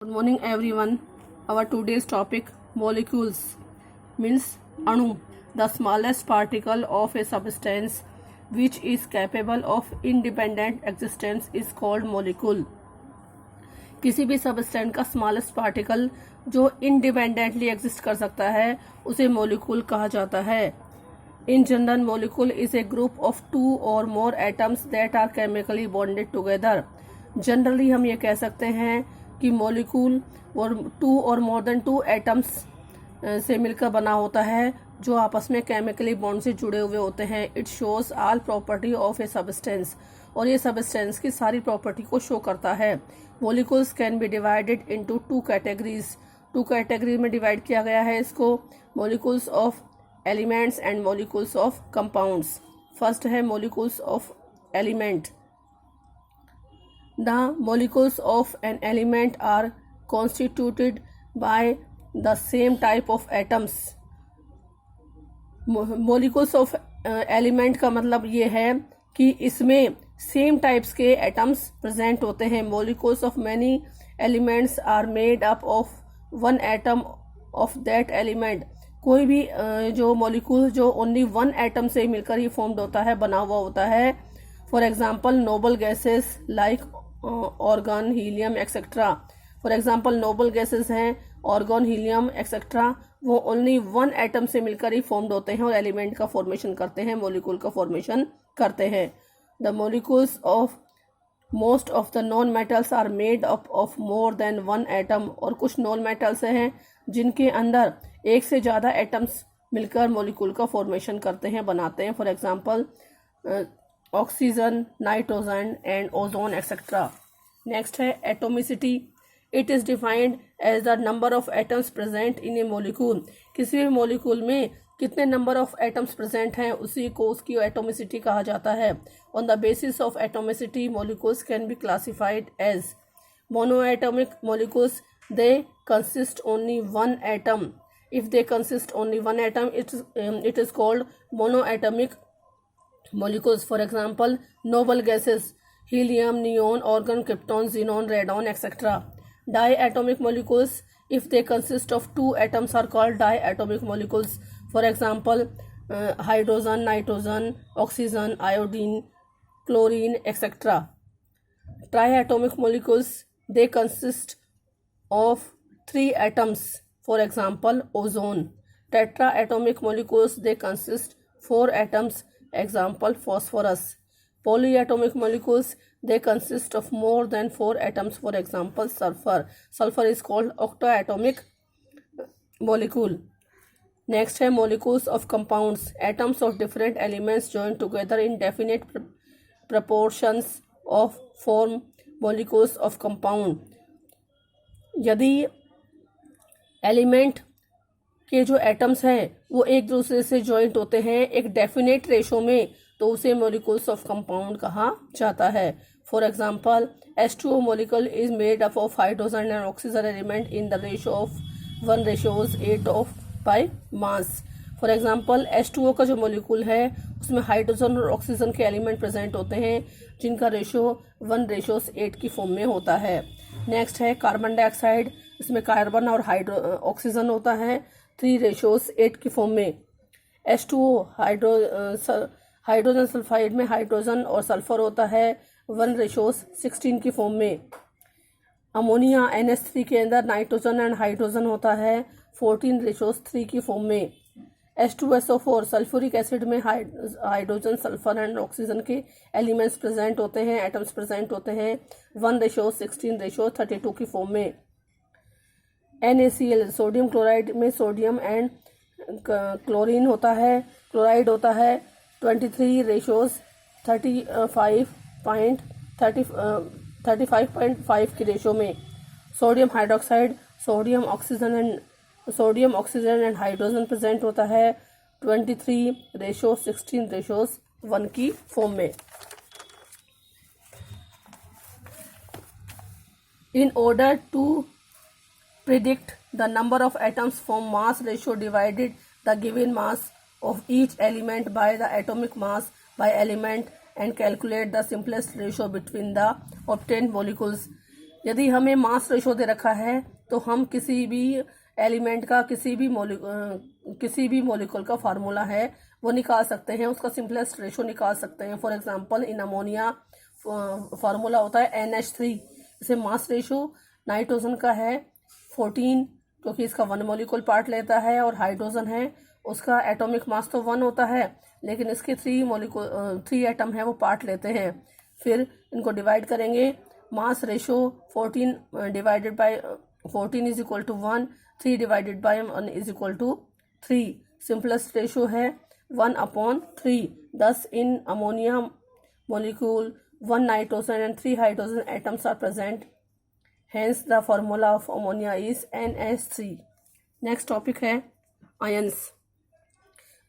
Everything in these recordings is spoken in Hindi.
Good morning everyone. Our today's topic molecules means anu, the smallest particle of a substance which is capable of independent existence is called molecule. किसी भी सबस्टेंस का स्मॉलेस्ट पार्टिकल जो इंडिपेंडेंटली एग्जिस्ट कर सकता है उसे मोलिक्यूल कहा जाता है. In general, molecule is a group of two or more atoms that are chemically bonded together. Generally हम ये कह सकते हैं कि मोलिक्यूल और टू और मोर देन टू एटम्स से मिलकर बना होता है जो आपस में केमिकली बॉन्ड से जुड़े हुए होते हैं. It shows all property of A substance, और ये सबस्टेंस की सारी प्रॉपर्टी को शो करता है. Molecules can be divided into two categories. Two categories में डिवाइड किया गया है इसको. Molecules of elements and molecules of compounds. First है molecules of element. The molecules of an element are constituted by the same type of atoms. Molecules of element का मतलब ये है कि इसमें same types के atoms present होते हैं. Molecules of many elements are made up of one atom of that element. कोई भी जो molecule जो only one atom से मिलकर ही formed होता है, बना हुआ होता है. For example, noble gases like organ, helium etcetera. For example noble gases हैं ऑर्गन, हीलियम एक्सेट्रा. वो ओनली वन एटम से मिलकर ही फॉर्म्ड होते हैं और एलिमेंट का फॉर्मेशन करते हैं, मोलिक्यूल का फॉर्मेशन करते हैं. The molecules of most of the non metals are made up of more than one atom. और कुछ नॉन मेटल्स हैं जिनके अंदर एक से ज़्यादा एटम्स मिलकर मोलिक्यूल का फॉर्मेशन करते हैं, बनाते हैं. For example oxygen, nitrogen and ozone etcetera. Next है atomicity. It is defined as the number of atoms present in a molecule. किसी भी मोलिक्यूल में कितने नंबर ऑफ एटम्स प्रेजेंट हैं उसी को उसकी एटोमिसिटी कहा जाता है. On the basis of atomicity molecules can be classified as monoatomic molecules. They consist only one atom. If they consist only one atom it is called monoatomic molecules. For example, noble gases helium, neon, argon, krypton, xenon, radon, etc. Diatomic molecules, if they consist of two atoms, are called diatomic molecules. For example, hydrogen, nitrogen, oxygen, iodine, chlorine, etc. Triatomic molecules, they consist of three atoms. For example, ozone. Tetraatomic molecules, they consist four atoms. Example, phosphorus. Polyatomic molecules, they consist of more than four atoms. For example, sulfur. Sulfur is called octatomic molecule. Next है molecules of compounds. Atoms of different elements joined together in definite proportions of form molecules of compound. यदि एलिमेंट के जो एटम्स हैं वो एक दूसरे से जॉइंट होते हैं एक डेफिनेट रेशो में, तो उसे मोलिक्यूल्स ऑफ कंपाउंड कहा जाता है. For example, H2O molecule is made up of hydrogen and oxygen element in the ratio of 1:8 of by mass. For example, H2O का जो मोलिक्यूल है उसमें हाइड्रोजन और ऑक्सीजन के एलिमेंट प्रेजेंट होते हैं जिनका रेशो 1:8 की फॉर्म में होता है. नेक्स्ट है कार्बन डाइऑक्साइड. इसमें कार्बन और ऑक्सीजन होता है 3:8 की फॉर्म में. H2O हाइड्रोजन सल्फाइड में हाइड्रोजन और सल्फर होता है 1:16 की फॉर्म में. अमोनिया NH3 के अंदर नाइट्रोजन एंड हाइड्रोजन होता है 14:3 की फॉर्म में. H2SO4 सल्फ्यूरिक एसिड में हाइड्रोजन, सल्फर एंड ऑक्सीजन के एलिमेंट्स प्रेजेंट होते हैं, एटम्स प्रेजेंट होते हैं 1:16:32 की फॉर्म में. NaCl सोडियम क्लोराइड में सोडियम एंड क्लोरीन होता है, क्लोराइड होता है 35.35 की रेशो में. Sodium hydroxide sodium oxygen and hydrogen present होता है 23:16:1 की फॉर्म में. In order to predict the number of atoms from mass ratio divided the given mass of each element by the atomic mass by element and calculate the simplest ratio between the obtained molecules. यदि हमें मास रेशो दे रखा है तो हम किसी भी एलिमेंट का किसी भी मॉलिक्यूल का फार्मूला है वो निकाल सकते हैं, उसका सिंपलेस्ट रेशो निकाल सकते हैं। For example in ammonia formula होता है NH3। इसे मास रेशो नाइट्रोजन का है 14, क्योंकि इसका 1 मॉलिक्यूल पार्ट लेता है, और हाइड्रोजन है उसका एटॉमिक मास तो 1 होता है, लेकिन इसके 3 एटम है वो पार्ट लेते हैं। फिर इनको डिवाइड करेंगे, mass ratio 14 divided by 14 is equal to 1, 3 divided by 1 is equal to 3। Simplest ratio है 1/3। Thus in ammonia molecule 1 nitrogen and 3 hydrogen atoms are present. Hence the formula of ammonia is NH3. Next topic है ions.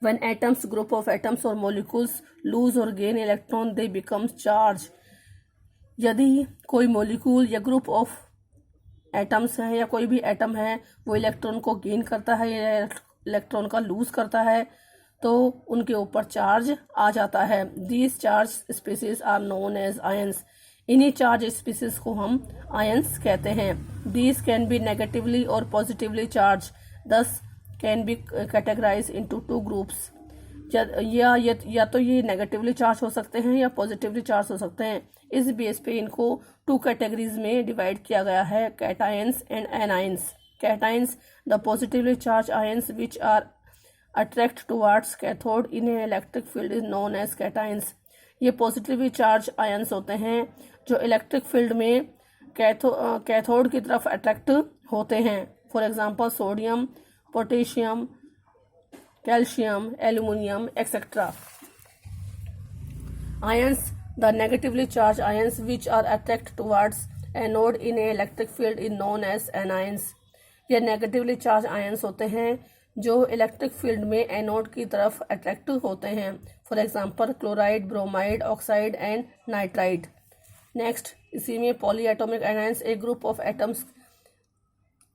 When atoms, group of atoms or molecules lose or gain electron, they become charged. यदि कोई मोलिक्यूल या ग्रुप ऑफ एटम्स है या कोई भी एटम है वो इलेक्ट्रॉन को गेन करता है या इलेक्ट्रॉन का लूज करता है तो उनके ऊपर चार्ज आ जाता है। These charge species are known as ions. इन्हीं चार्ज स्पीसीज को हम आयंस कहते हैं। दीज कैन बी नेगेटिवली और positively charge, thus can be categorise into 2 groups. या तो ये नेगेटिवली चार्ज हो सकते हैं या पॉजिटिवली चार्ज हो सकते हैं। इस बेस पे इनको 2 कैटेगरीज में डिवाइड किया गया है, cations and anions. Cations the positively charge ions which are attract towards cathode in a electric field is known as cations. ये पॉजिटिवली चार्ज आयंस होते हैं जो इलेक्ट्रिक फील्ड में कैथोड की तरफ अट्रैक्ट होते हैं। For example sodium, potassium, calcium, aluminium, etc. Ions, the negatively charged ions which are attracted towards anode in a electric field is known as anions. ये नेगेटिवली चार्ज आयंस होते हैं जो इलेक्ट्रिक फील्ड में एनोड की तरफ अट्रैक्ट होते हैं। For example chloride, bromide, oxide and nitride. Next इसी में polyatomic anions, A group of atoms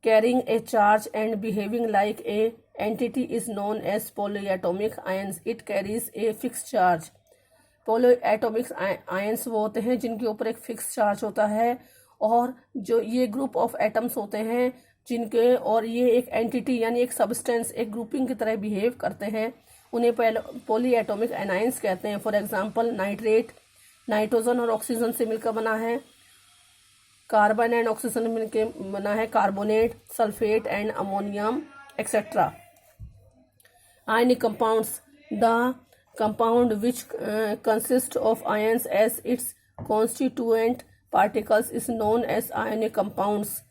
carrying a charge and behaving like a entity is known as polyatomic ions. It carries a fixed charge. Polyatomic ions वो होते हैं जिनके ऊपर एक फिक्स चार्ज होता है, और जो ये ग्रुप ऑफ एटम्स होते हैं जिनके और ये एक एंटिटी यानी एक सब्सटेंस, एक ग्रुपिंग की तरह बिहेव करते हैं, उन्हें पॉलीएटॉमिक एनायंस कहते हैं। फॉर एग्जांपल नाइट्रेट नाइट्रोजन और ऑक्सीजन से मिलकर बना है, कार्बन एंड ऑक्सीजन मिलकर बना है carbonate, sulphate and ammonium etcetera. Ionic compounds, the compound which consist of ions as its constituent particles is known as ionic compounds.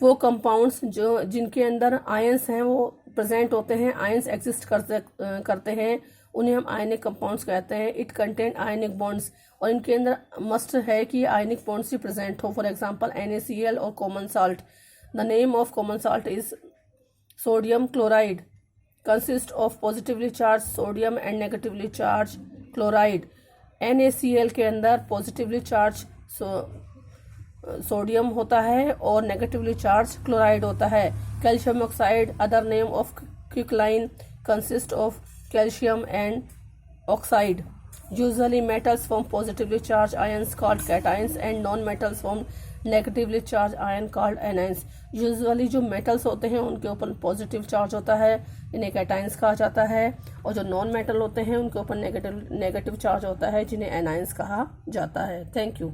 वो कंपाउंड्स जो जिनके अंदर आयंस हैं वो प्रेजेंट होते हैं, आयंस एग्जिस्ट करते हैं, उन्हें हम आयनिक कंपाउंड्स कहते हैं। इट कंटेन आयनिक बॉन्ड्स, और इनके अंदर मस्ट है कि आयनिक बॉन्ड्स ही प्रेजेंट हो। फॉर एग्जांपल NaCl और common salt. The name of common salt is sodium chloride, consist of positively charge sodium and negatively charge chloride. NaCl के अंदर पॉजिटिवली चार्ज सोडियम होता है और नेगेटिवली चार्ज क्लोराइड होता है। Calcium oxide, other name of quicklime, consist of calcium and oxide. Usually metals form positively charged ions called cations and non-metals form negatively charged ion called anions. Usually जो metals होते हैं उनके ऊपर पॉजिटिव चार्ज होता है, इन्हें cations कहा जाता है, और जो नॉन मेटल होते हैं उनके ऊपर नेगेटिव चार्ज होता है जिन्हें anions कहा जाता है। Thank you.